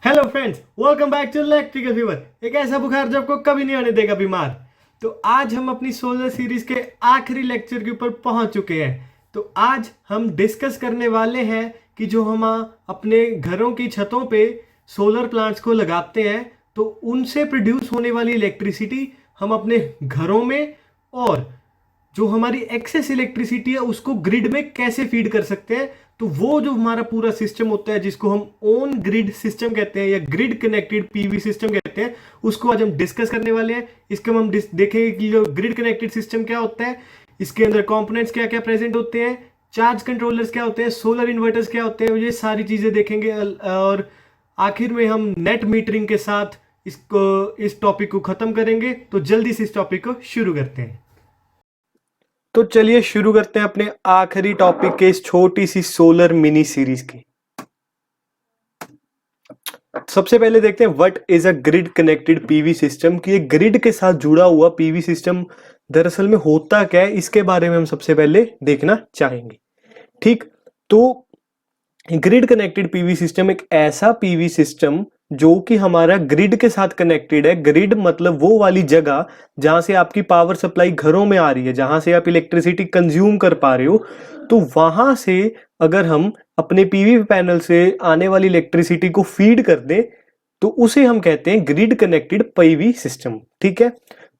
Hello friends, welcome back to electrical fever. एक ऐसा बुखार जो आपको कभी नहीं होने देगा बीमार। तो आज हम अपनी सोलर सीरीज के आखिरी लेक्चर के ऊपर पहुंच चुके हैं। तो आज हम डिस्कस करने वाले हैं कि जो हम अपने घरों की छतों पे सोलर प्लांट्स को लगाते हैं तो उनसे प्रोड्यूस होने वाली इलेक्ट्रिसिटी हम अपने घरों में और जो हमारी एक्सेस इलेक्ट्रिसिटी है उसको ग्रिड में कैसे फीड कर सकते हैं। तो वो जो हमारा पूरा सिस्टम होता है जिसको हम ऑन ग्रिड सिस्टम कहते हैं या ग्रिड कनेक्टेड पीवी सिस्टम कहते हैं, उसको आज हम डिस्कस करने वाले हैं। इसके हम देखेंगे कि जो ग्रिड कनेक्टेड सिस्टम क्या होता है, इसके अंदर कंपोनेंट्स क्या क्या प्रेजेंट होते हैं, चार्ज कंट्रोलर्स क्या होते हैं, सोलर इन्वर्टर्स क्या होते हैं, ये सारी चीजें देखेंगे। और आखिर में हम नेट मीटरिंग के साथ इस टॉपिक को खत्म करेंगे। तो जल्दी से इस टॉपिक को शुरू करते हैं। तो चलिए शुरू करते हैं अपने आखिरी टॉपिक के इस छोटी सी सोलर मिनी सीरीज की। सबसे पहले देखते हैं what is a grid connected PV system, कि ये ग्रिड के साथ जुड़ा हुआ पीवी सिस्टम दरअसल में होता क्या है, इसके बारे में हम सबसे पहले देखना चाहेंगे। ठीक, तो ग्रिड कनेक्टेड पीवी सिस्टम एक ऐसा पीवी सिस्टम जो कि हमारा ग्रिड के साथ कनेक्टेड है। ग्रिड मतलब वो वाली जगह जहां से आपकी पावर सप्लाई घरों में आ रही है, जहां से आप इलेक्ट्रिसिटी कंज्यूम कर पा रहे हो। तो वहां से अगर हम अपने पीवी पैनल से आने वाली इलेक्ट्रिसिटी को फीड कर दें तो उसे हम कहते हैं ग्रिड कनेक्टेड पीवी सिस्टम। ठीक है,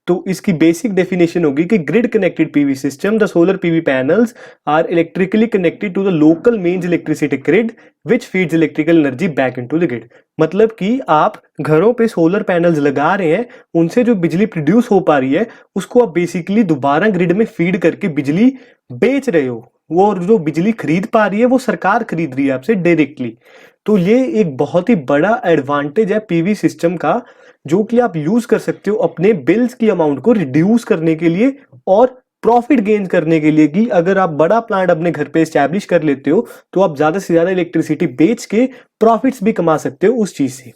तो इसकी बेसिक डेफिनेशन होगी कि grid connected PV system, the solar PV panels are electrically connected to the local mains electricity grid which feeds electrical energy back into the grid. मतलब कि आप घरों पे सोलर पैनल्स लगा रहे हैं, उनसे जो बिजली प्रोड्यूस हो पा रही है उसको आप बेसिकली दोबारा ग्रिड में फीड करके बिजली बेच रहे हो। वो जो बिजली खरीद पा रही है वो सरकार खरीद रही है आपसे डायरेक्टली। तो ये एक बहुत ही बड़ा एडवांटेज है पीवी सिस्टम का, जो कि आप यूज कर सकते हो अपने बिल्स की अमाउंट को रिड्यूस करने के लिए और प्रॉफिट गेन करने के लिए। कि अगर आप बड़ा प्लांट अपने घर पे एस्टैब्लिश कर लेते हो तो आप ज्यादा से ज्यादा इलेक्ट्रिसिटी बेच के प्रॉफिट्स भी कमा सकते हो उस चीज से।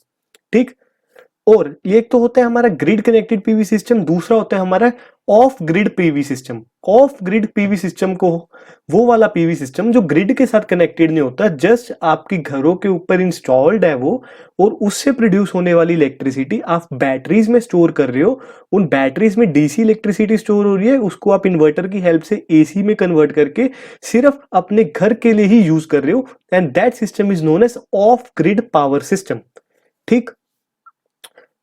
ठीक, और ये एक तो होता है हमारा ग्रिड कनेक्टेड पीवी सिस्टम, दूसरा होता है हमारा of grid PV system. Of grid PV system को वो वाला पीवी सिस्टम जो ग्रिड के साथ कनेक्टेड नहीं होता, जस्ट आपके घरों के ऊपर इंस्टॉल्ड है वो, और उससे प्रोड्यूस होने वाली इलेक्ट्रिसिटी आप बैटरीज में स्टोर कर रहे हो। उन बैटरीज में डीसी इलेक्ट्रिसिटी स्टोर हो रही है, उसको आप इन्वर्टर की हेल्प से एसी में कन्वर्ट करके सिर्फ अपने घर के लिए ही यूज कर रहे हो, and that system is known as off grid power system. ठीक,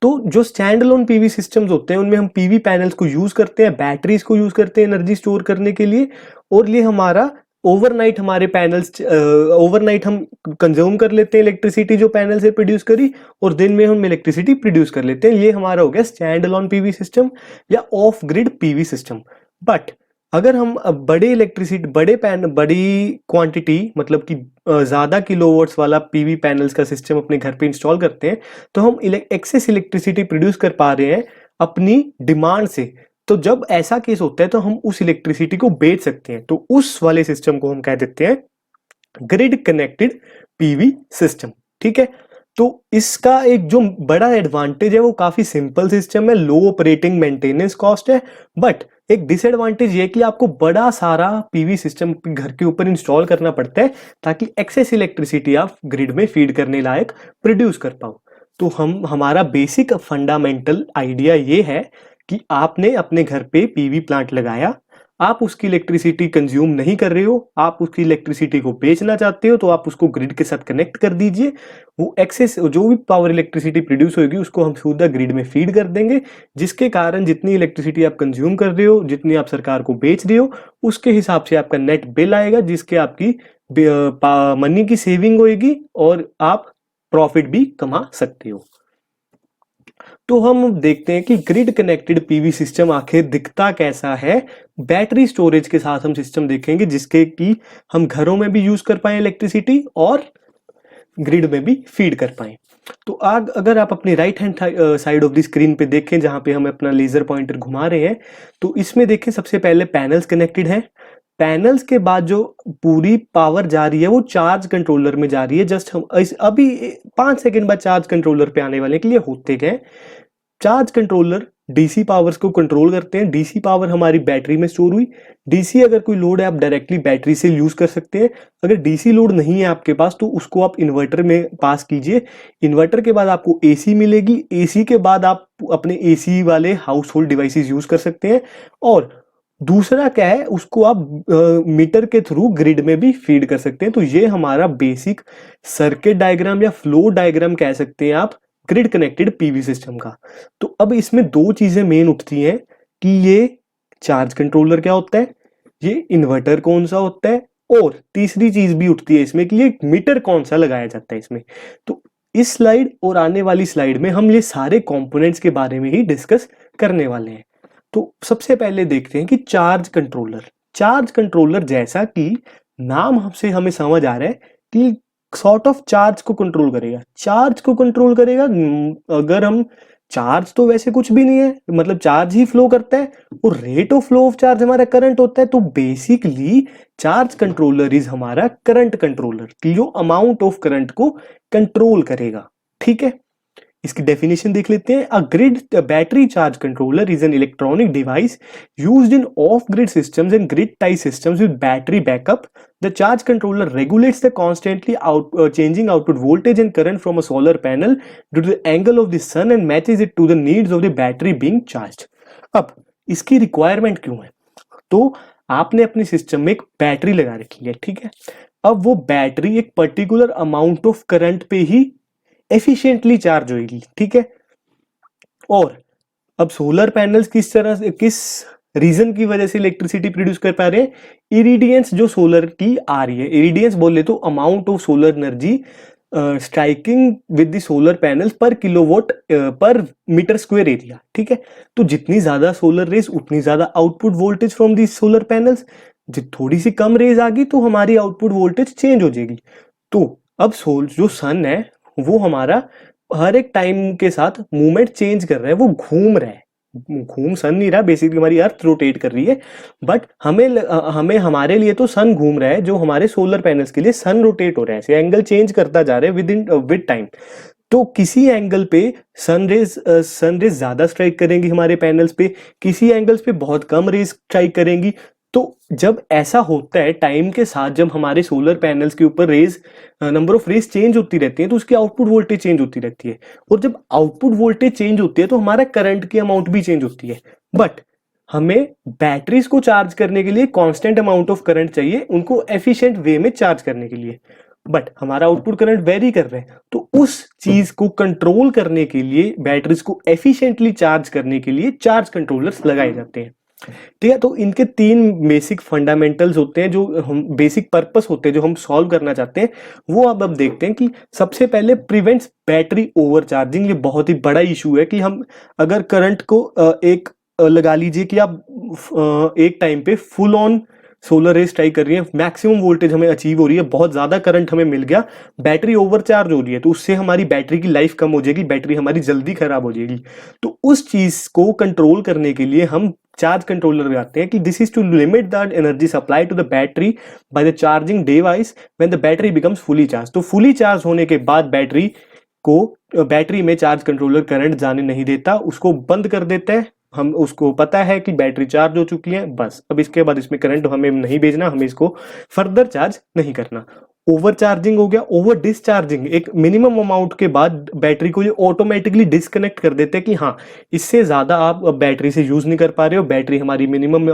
तो जो स्टैंड अलोन पीवी सिस्टम्स होते हैं उनमें हम पीवी पैनल्स को यूज करते हैं, बैटरीज को यूज करते हैं एनर्जी स्टोर करने के लिए, और ये हमारा ओवरनाइट हमारे पैनल्स ओवरनाइट हम कंज्यूम कर लेते हैं इलेक्ट्रिसिटी जो पैनल से प्रोड्यूस करी, और दिन में हम इलेक्ट्रिसिटी प्रोड्यूस कर लेते हैं। ये हमारा हो गया स्टैंड अलोन पीवी सिस्टम या of grid PV system. But अगर हम बड़े इलेक्ट्रिसिटी बड़ी क्वांटिटी मतलब कि ज्यादा किलोवाट्स वाला पीवी पैनल्स का सिस्टम अपने घर पे इंस्टॉल करते हैं तो हम एक्सेस इलेक्ट्रिसिटी प्रोड्यूस कर पा रहे हैं अपनी डिमांड से। तो जब ऐसा केस होता है तो हम उस इलेक्ट्रिसिटी को बेच सकते हैं, तो उस वाले सिस्टम को हम कह देते हैं ग्रिड कनेक्टेड पीवी सिस्टम। ठीक है, तो इसका एक जो बड़ा एडवांटेज है वो काफी सिंपल सिस्टम है, लो ऑपरेटिंग मेंटेनेंस कॉस्ट है। बट एक डिसएडवांटेज ये कि आपको बड़ा सारा पीवी सिस्टम घर के ऊपर इंस्टॉल करना पड़ता है ताकि एक्सेस इलेक्ट्रिसिटी आप ग्रिड में फीड करने लायक प्रोड्यूस कर पाओ। तो हमारा बेसिक फंडामेंटल आइडिया ये है कि आपने अपने घर पे पीवी प्लांट लगाया, आप उसकी इलेक्ट्रिसिटी कंज्यूम नहीं कर रहे हो, आप उसकी इलेक्ट्रिसिटी को बेचना चाहते हो, तो आप उसको ग्रिड के साथ कनेक्ट कर दीजिए। वो एक्सेस जो भी पावर इलेक्ट्रिसिटी प्रोड्यूस होगी उसको हम सीधा ग्रिड में फीड कर देंगे, जिसके कारण जितनी इलेक्ट्रिसिटी आप कंज्यूम कर रहे हो, जितनी आप सरकार को बेच रहे हो, उसके हिसाब से आपका नेट बिल आएगा, जिसके आपकी मनी की सेविंग होगी और आप प्रॉफिट भी कमा सकते हो। तो हम देखते हैं कि ग्रिड कनेक्टेड पीवी सिस्टम आखिर दिखता कैसा है। बैटरी स्टोरेज के साथ हम सिस्टम देखेंगे जिसके कि हम घरों में भी यूज कर पाए इलेक्ट्रिसिटी और ग्रिड में भी फीड कर पाए। तो अगर आप अपनी right hand side of the screen पे देखें जहां पे हम अपना लेजर पॉइंटर घुमा रहे हैं, तो इसमें देखें सबसे पहले पैनल्स कनेक्टेड हैं। पैनल्स के बाद जो पूरी पावर जा रही है वो चार्ज कंट्रोलर में जा रही है। जस्ट हम अभी 5 सेकंड बाद चार्ज कंट्रोलर पे आने वाले के लिए होते गए। चार्ज कंट्रोलर डीसी पावर्स को कंट्रोल करते हैं। डीसी पावर हमारी बैटरी में स्टोर हुई। डीसी अगर कोई लोड है आप डायरेक्टली बैटरी से यूज कर सकते हैं। अगर डीसी लोड नहीं है आपके पास तो उसको आप इन्वर्टर में पास कीजिए। इन्वर्टर के बाद आपको एसी मिलेगी। एसी के बाद आप अपने एसी वाले हाउस होल्ड डिवाइसेस यूज कर सकते हैं। और दूसरा क्या है, उसको आप मीटर के थ्रू ग्रिड में भी फीड कर सकते हैं। तो ये हमारा बेसिक सर्किट डायग्राम या फ्लो डायग्राम कह सकते हैं आप ग्रिड कनेक्टेड पीवी सिस्टम का। तो अब इसमें दो चीजें मेन उठती हैं कि ये चार्ज कंट्रोलर क्या होता है, ये इन्वर्टर कौन सा होता है, और तीसरी चीज भी उठती है इसमें कि ये मीटर कौन सा लगाया जाता है इसमें। तो इस स्लाइड और आने वाली स्लाइड में हम ये सारे कंपोनेंट्स के बारे में ही डिस्कस करने वाले हैं। तो सबसे पहले देखते हैं कि चार्ज कंट्रोलर। चार्ज कंट्रोलर जैसा कि नाम हमसे हमें समझ आ रहा है कि सॉर्ट ऑफ चार्ज को कंट्रोल करेगा। चार्ज को कंट्रोल करेगा, अगर हम चार्ज तो वैसे कुछ भी नहीं है, मतलब चार्ज ही फ्लो करता है और rate of flow of charge हमारा करंट होता है। तो बेसिकली चार्ज कंट्रोलर इज हमारा करंट कंट्रोलर कि जो अमाउंट ऑफ करंट को कंट्रोल करेगा। ठीक है, इसकी डेफिनेशन देख लेते हैं। अ grid battery charge controller is an electronic device used in of grid systems and grid tie systems with battery backup. The charge controller regulates the constantly changing output voltage and current from a solar panel due to the angle of the sun and matches it to the needs of the battery being charged. अब इसकी requirement क्यों है? तो आपने अपने system में एक battery लगा रखी है, ठीक है। अब वो बैटरी एक पर्टिकुलर अमाउंट ऑफ करंट पे ही एफिशिएंटली चार्ज होगी, ठीक है। और अब सोलर पैनल्स किस तरह से, किस रीजन की वजह से इलेक्ट्रिसिटी प्रोड्यूस कर पा रहे हैं? इरिडियंस जो सोलर की आ रही है, इरिडियंस बोले तो amount of solar energy striking with the solar panels पर किलोवाट पर मीटर स्क्वायर एरिया, ठीक है। तो जितनी ज्यादा सोलर रेज उतनी ज्यादा output voltage from the solar panels. थोड़ी सी कम रेज आ गई तो हमारी आउटपुट वोल्टेज चेंज हो जाएगी। तो अब जो सन है वो हमारा हर एक टाइम के साथ मूवमेंट चेंज कर रहा है, वो घूम रहा है। घूम सन नहीं रहा, बेसिकली हमारी अर्थ रोटेट कर रही है, बट हमें हमारे लिए तो सन घूम रहा है, जो हमारे सोलर पैनल्स के लिए सन रोटेट हो रहा है, एंगल चेंज करता जा रहा है विद टाइम। तो किसी एंगल पे सन रेज ज्यादा स्ट्राइक करेंगी हमारे पैनल्स पे, किसी एंगल्स पे बहुत कम रेज स्ट्राइक करेंगी। तो जब ऐसा होता है टाइम के साथ, जब हमारे सोलर पैनल्स के ऊपर नंबर ऑफ रेज चेंज होती रहती है तो उसकी आउटपुट वोल्टेज चेंज होती रहती है। और जब आउटपुट वोल्टेज चेंज होती है तो हमारा करंट की अमाउंट भी चेंज होती है। बट हमें बैटरीज को चार्ज करने के लिए कांस्टेंट अमाउंट ऑफ करंट चाहिए, उनको एफिशिएंट वे में चार्ज करने के लिए। बट हमारा आउटपुट करंट वेरी कर रहे हैं, तो उस चीज को कंट्रोल करने के लिए, बैटरीज को एफिशिएंटली चार्ज करने के लिए चार्ज कंट्रोलर्स लगाए जाते हैं, ठीक है। तो इनके तीन बेसिक फंडामेंटल्स होते हैं, जो हम बेसिक पर्पस होते हैं, जो हम सॉल्व करना चाहते हैं, वो अब देखते हैं। कि सबसे पहले प्रिवेंट्स बैटरी ओवरचार्जिंग। ये बहुत ही बड़ा इशू है कि हम अगर करंट को लगा लीजिए कि आप एक टाइम पे full on solar rays strike कर रही है, मैक्सिमम वोल्टेज हमें अचीव हो रही है, बहुत ज्यादा करंट हमें मिल गया, बैटरी ओवरचार्ज हो रही है, तो उससे हमारी बैटरी की लाइफ कम हो जाएगी, बैटरी हमारी जल्दी खराब हो जाएगी। तो उस चीज को कंट्रोल करने के लिए हम चार्ज कंट्रोलर लगाते हैं कि this is to limit the energy supply to the battery by the charging device when the battery becomes fully charge. तो फुली चार्ज होने के बाद बैटरी में चार्ज कंट्रोलर करंट जाने नहीं देता, उसको बंद कर देता है। हम उसको पता है कि बैटरी चार्ज हो चुकी है, बस अब इसके बाद इसमें करंट हमें नहीं भेजना, हमें इसको फर्दर चार्ज नहीं करना। ओवर चार्जिंग हो गया। ओवर डिस्चार्जिंग, एक मिनिमम अमाउंट के बाद बैटरी को ये ऑटोमेटिकली डिस्कनेक्ट कर देते हैं कि हाँ, इससे ज्यादा आप बैटरी से यूज नहीं कर पा रहे हो, बैटरी हमारी मिनिमम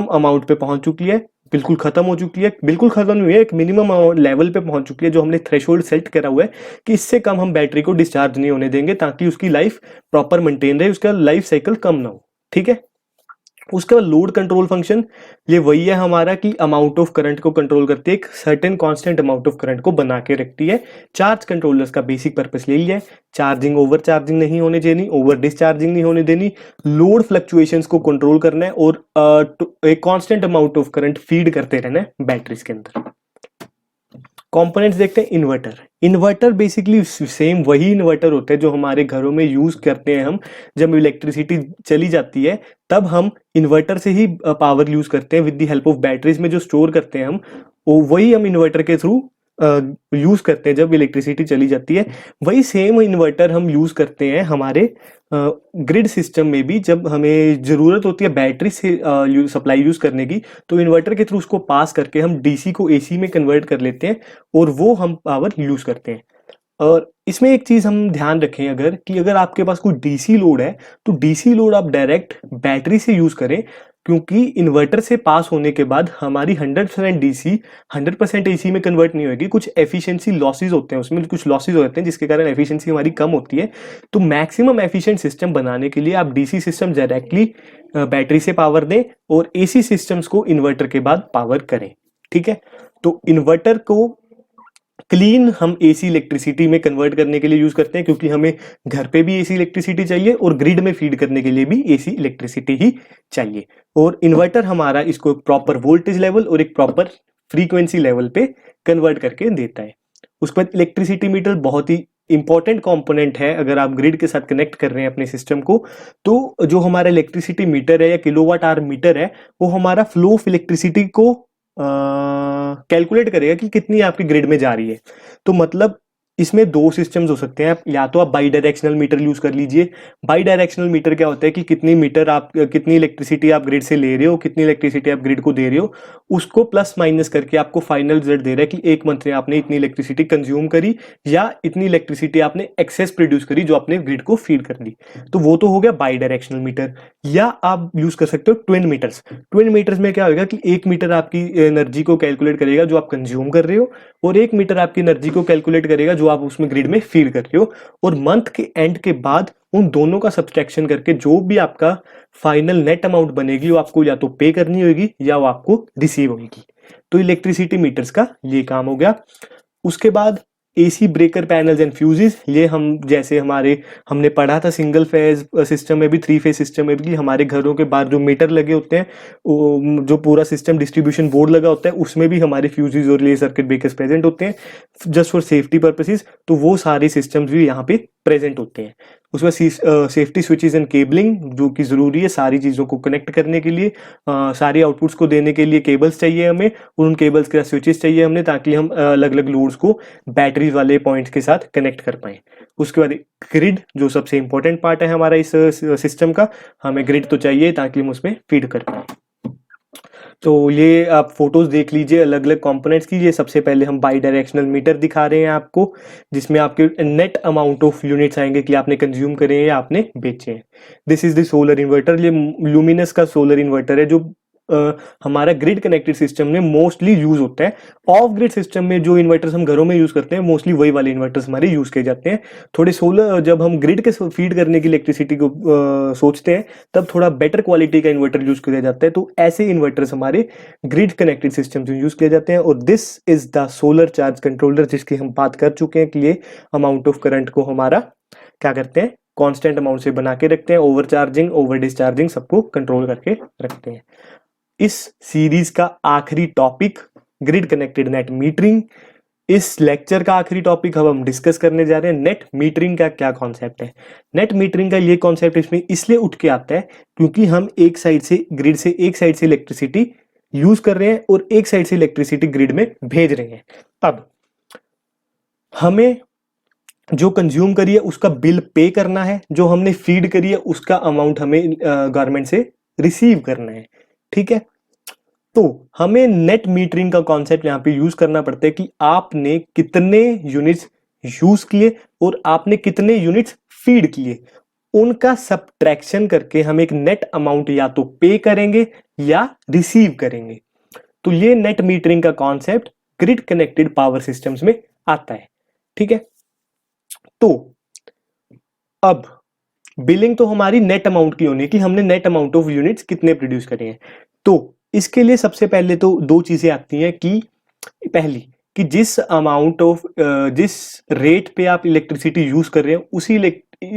अमाउंट पे पहुंच चुकी है, बिल्कुल खत्म हो चुकी है, बिल्कुल खत्म नहीं है, एक मिनिमम लेवल पे पहुंच चुकी है जो हमने थ्रेशोल्ड सेट करा हुआ है कि इससे कम हम बैटरी को डिस्चार्ज नहीं होने देंगे, ताकि उसकी लाइफ प्रॉपर मेंटेन रहे, उसका लाइफ साइकिल कम ना हो, ठीक है। उसके बाद लोड कंट्रोल फंक्शन, ये वही है हमारा कि अमाउंट ऑफ करंट को कंट्रोल करती है, एक certain constant amount of current को बना के रखती है। चार्ज कंट्रोलर्स का बेसिक पर्पस यही है, चार्जिंग ओवर चार्जिंग नहीं होने देनी, ओवर डिस्चार्जिंग नहीं होने देनी, लोड फ्लक्चुएशंस को कंट्रोल करना है और एक constant amount of current feed करते रहना है बैटरीज के अंदर। कंपोनेंट्स देखते हैं। इन्वर्टर बेसिकली सेम वही इन्वर्टर होता है जो हमारे घरों में यूज करते हैं हम, जब इलेक्ट्रिसिटी चली जाती है तब हम इन्वर्टर से ही पावर यूज करते हैं, with the help of batteries में जो स्टोर करते हैं हम, वो वही हम इन्वर्टर के थ्रू यूज करते हैं जब इलेक्ट्रिसिटी चली जाती है। वही सेम इन्वर्टर हम यूज करते हैं हमारे ग्रिड सिस्टम में भी जब हमें ज़रूरत होती है बैटरी से सप्लाई यूज़ करने की, तो इन्वर्टर के थ्रू उसको पास करके हम डीसी को एसी में कन्वर्ट कर लेते हैं और वो हम पावर यूज़ करते हैं। और इसमें एक चीज़ हम ध्यान रखें अगर कि अगर आपके पास कोई डीसी लोड है, तो डीसी लोड आप डायरेक्ट बैटरी से यूज़ करें, क्योंकि इन्वर्टर से पास होने के बाद हमारी 100% डीसी 100% एसी में कन्वर्ट नहीं होगी। कुछ एफिशिएंसी लॉसेस होते हैं, उसमें कुछ लॉसेस होते हैं जिसके कारण एफिशिएंसी हमारी कम होती है। तो मैक्सिमम एफिशिएंट सिस्टम बनाने के लिए आप डीसी सिस्टम डायरेक्टली बैटरी से पावर दें और एसी सिस्टम्स को इन्वर्टर के बाद पावर करें। ठीक है, तो इन्वर्टर को क्लीन हम एसी इलेक्ट्रिसिटी में कन्वर्ट करने के लिए यूज करते हैं, क्योंकि हमें घर पे भी एसी इलेक्ट्रिसिटी चाहिए और ग्रिड में फीड करने के लिए भी एसी इलेक्ट्रिसिटी ही चाहिए। और इन्वर्टर हमारा इसको एक प्रॉपर वोल्टेज लेवल और एक प्रॉपर फ्रीक्वेंसी लेवल पे कन्वर्ट करके देता है। उसके बाद इलेक्ट्रिसिटी मीटर बहुत ही इंपॉर्टेंट कंपोनेंट है अगर आप ग्रिड के साथ कनेक्ट कर रहे हैं अपने सिस्टम को। तो जो हमारा इलेक्ट्रिसिटी मीटर है या किलोवाट आवर मीटर है, वो हमारा फ्लो ऑफ इलेक्ट्रिसिटी को कैलकुलेट करेगा कि कितनी आपकी ग्रिड में जा रही है। तो मतलब इसमें दो सिस्टम्स हो सकते हैं, या तो आप बाई डायरेक्शनल मीटर यूज कर लीजिए। बाई डायरेक्शनल मीटर क्या होता है कि कितनी इलेक्ट्रिसिटी आप ग्रिड से ले रहे हो, कितनी इलेक्ट्रिसिटी आप ग्रिड को दे रहे हो, उसको प्लस माइनस करके आपको फाइनल रिजल्ट दे रहा है कि एक मंथ में आपने इतनी इलेक्ट्रिसिटी कंज्यूम करी या इतनी इलेक्ट्रिसिटी आपने एक्सेस प्रोड्यूस करी जो आपने ग्रिड को फीड कर दी। तो वो तो हो गया बाई डायरेक्शनल मीटर। या आप यूज कर सकते हो ट्विन मीटर्स। ट्विन मीटर्स में क्या होगा कि एक मीटर आपकी एनर्जी को कैलकुलेट करेगा जो आप कंज्यूम कर रहे हो, और एक मीटर आपकी एनर्जी को कैलकुलेट करेगा जो आप उसमें ग्रिड में फीड कर रहे हो। और मंथ के एंड के बाद उन दोनों का सब्सट्रैक्शन करके जो भी आपका फाइनल नेट अमाउंट बनेगी वो आपको या तो पे करनी होगी या वो आपको रिसीव होगी। तो इलेक्ट्रिसिटी मीटर्स का ये काम हो गया। उसके बाद AC breaker panels and fuses, ये हम जैसे हमने पढ़ा था सिंगल फेज सिस्टम में भी, थ्री फेज सिस्टम में भी, हमारे घरों के बाहर जो मीटर लगे होते हैं, जो पूरा सिस्टम डिस्ट्रीब्यूशन बोर्ड लगा होता है, उसमें भी हमारे फ्यूजेस और रिले सर्किट ब्रेकर्स प्रेजेंट होते हैं जस्ट फॉर सेफ्टी पर्पसेस। तो वो सारे सिस्टम्स भी यहाँ पे प्रेजेंट होते हैं। उसमें सेफ्टी स्विचेस एंड केबलिंग जो कि जरूरी है सारी चीजों को कनेक्ट करने के लिए, सारे आउटपुट्स को देने के लिए केबल्स चाहिए हमें, और उन केबल्स के साथ स्विचेस चाहिए हमने, ताकि हम अलग अलग लोड्स को बैटरी वाले पॉइंट्स के साथ कनेक्ट कर पाए। उसके बाद ग्रिड जो सबसे इंपॉर्टेंट पार्ट है हमारा इस सिस्टम का, हमें ग्रिड तो चाहिए ताकि हम उसमें फीड कर पाए। तो ये आप फोटोज देख लीजिए अलग अलग कंपोनेंट्स की। ये सबसे पहले हम बाई डायरेक्शनल मीटर दिखा रहे हैं आपको, जिसमें आपके नेट अमाउंट ऑफ यूनिट्स आएंगे कि आपने कंज्यूम करे हैं या आपने बेचे हैं। This is the solar inverter. ये लुमिनस का सोलर इन्वर्टर है जो हमारा ग्रिड कनेक्टेड सिस्टम में मोस्टली यूज होता है। ऑफ ग्रिड सिस्टम में जो इन्वर्टर्स हम घरों में यूज करते हैं मोस्टली वही वाले इन्वर्टर्स हमारे यूज किए जाते हैं। थोड़े सोलर जब हम ग्रिड के फीड करने की इलेक्ट्रिसिटी को सोचते हैं तब थोड़ा बेटर क्वालिटी का इन्वर्टर यूज किया जाता है। तो ऐसे इन्वर्टर्स हमारे ग्रिड कनेक्टेड सिस्टम में यूज किए जाते हैं। और this is the solar charge controller, जिसकी हम बात कर चुके हैं कि ये अमाउंट ऑफ करंट को हमारा क्या करते हैं, कांस्टेंट अमाउंट से बना के रखते हैं। ओवर चार्जिंग ओवर डिस्चार्जिंग सबको कंट्रोल करके रखते हैं। इस सीरीज का आखिरी topic grid connected net metering. इस लेक्चर का आखिरी टॉपिक अब हम डिस्कस करने जा रहे हैं नेट मीटरिंग का क्या कॉन्सेप्ट है। नेट मीटरिंग का ये कॉन्सेप्ट इसमें इसलिए उठ के आता है क्योंकि हम एक साइड से ग्रिड से एक साइड से इलेक्ट्रिसिटी यूज कर रहे हैं और एक साइड से इलेक्ट्रिसिटी ग्रिड में भेज रहे हैं। अब हमें जो कंज्यूम करी है उसका बिल पे करना है, जो हमने फीड करी है उसका अमाउंट हमें गवर्नमेंट से रिसीव करना है। ठीक है, तो हमें नेट मीटरिंग का कॉन्सेप्ट यहां पे यूज करना पड़ता है कि आपने कितने यूनिट्स यूज किए और आपने कितने यूनिट्स फीड किए, उनका सब्ट्रैक्शन करके हम एक नेट अमाउंट या तो पे करेंगे या रिसीव करेंगे। तो ये नेट मीटरिंग का concept grid connected power systems में आता है। ठीक है, तो अब बिलिंग तो हमारी नेट अमाउंट की होनी कि हमने नेट अमाउंट ऑफ यूनिट्स कितने प्रोड्यूस करे हैं। तो इसके लिए सबसे पहले तो दो चीजें आती हैं कि पहली कि जिस रेट पे आप इलेक्ट्रिसिटी यूज कर रहे हैं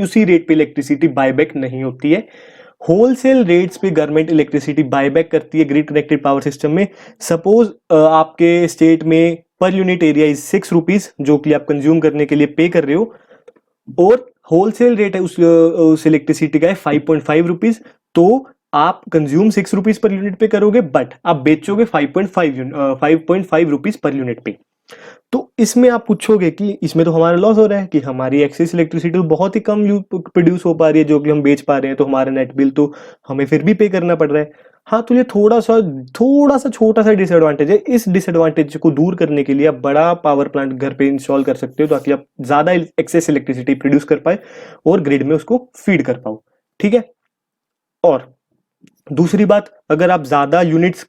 उसी रेट पे इलेक्ट्रिसिटी बायबैक नहीं होती है। होलसेल रेट्स पे गवर्नमेंट इलेक्ट्रिसिटी बायबैक करती है ग्रिड कनेक्टेड पावर सिस्टम में। सपोज आपके स्टेट में per unit area is 6 rupees जो कि आप कंज्यूम करने के लिए पे कर रहे हो, और होलसेल रेट है उस इलेक्ट्रिसिटी का है 5.5 रुपीज। तो आप कंज्यूम 6 रुपीज पर यूनिट पे करोगे, बट आप बेचोगे 5.5 रुपीज पर यूनिट पे। तो इसमें आप पूछोगे कि इसमें तो हमारा लॉस हो रहा है कि हमारी एक्सेस इलेक्ट्रिसिटी बहुत ही कम प्रोड्यूस हो पा रही है जो कि हम बेच पा रहे हैं, तो हमारा नेट बिल तो हमें फिर भी पे करना पड़ रहा है। हाँ, तो ये थोड़ा सा छोटा सा डिसएडवांटेज है। इस डिसएडवांटेज को दूर करने के लिए आप बड़ा पावर प्लांट घर पे इंस्टॉल कर सकते हो ताकि आप ज्यादा एक्सेस इलेक्ट्रिसिटी प्रोड्यूस कर पाए और ग्रिड में उसको फीड कर पाओ। ठीक है। और दूसरी बात, अगर आप ज्यादा यूनिट्स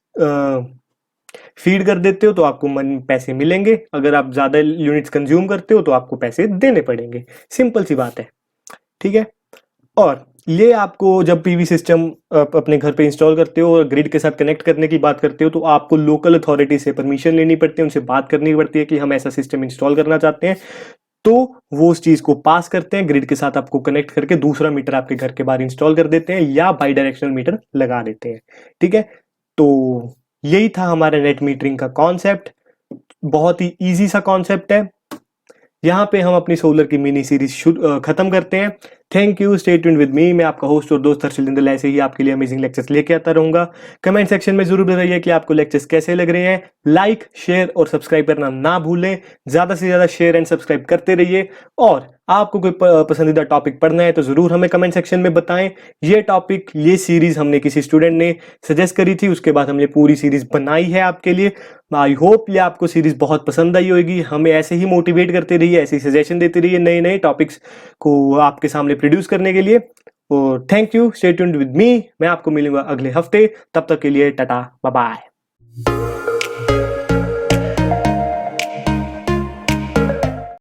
फीड कर देते हो तो आपको पैसे मिलेंगे, अगर आप ज्यादा यूनिट्स कंज्यूम करते हो तो आपको पैसे देने पड़ेंगे। सिंपल सी बात है। ठीक है। और ये आपको जब पीवी सिस्टम अपने घर पे इंस्टॉल करते हो और ग्रिड के साथ कनेक्ट करने की बात करते हो तो आपको लोकल अथॉरिटी से परमिशन लेनी पड़ती है, उनसे बात करनी पड़ती है कि हम ऐसा सिस्टम इंस्टॉल करना चाहते हैं। तो वो उस चीज को पास करते हैं, ग्रिड के साथ आपको कनेक्ट करके दूसरा मीटर आपके घर के बाहर इंस्टॉल कर देते हैं या बाई डायरेक्शनल मीटर लगा देते हैं। ठीक है। तो यही था हमारे नेट मीटरिंग का कॉन्सेप्ट। बहुत ही इजी सा कॉन्सेप्ट है। यहाँ पे हम अपनी सोलर की मिनी सीरीज खत्म करते हैं। Thank you, stay tuned with me. मैं आपका होस्ट और दोस्त हर्षल जिंदल ऐसे ही आपके लिए अमेजिंग लेक्चर्स लेके आता रहूंगा। कमेंट सेक्शन में जरूर बताइए कि आपको लेक्चर्स कैसे लग रहे हैं। लाइक, शेयर और सब्सक्राइब करना ना भूलें। ज्यादा से ज्यादा शेयर एंड सब्सक्राइब करते रहिए। और आपको कोई पसंदीदा टॉपिक पढ़ना है तो जरूर हमें कमेंट सेक्शन में बताएं। ये टॉपिक, ये सीरीज हमने किसी स्टूडेंट ने सजेस्ट करी थी, उसके बाद हमने पूरी सीरीज बनाई है आपके लिए। आई होप ये आपको सीरीज बहुत पसंद आई होगी। हमें ऐसे ही मोटिवेट करते रहिए, ऐसे ही सजेशन देते रहिए नए नए टॉपिक्स को आपके सामने प्रोड्यूस करने के लिए। और thank you, stay tuned with me. मैं आपको मिलूंगा अगले हफ्ते। तब तक के लिए टाटा, बाय बाय।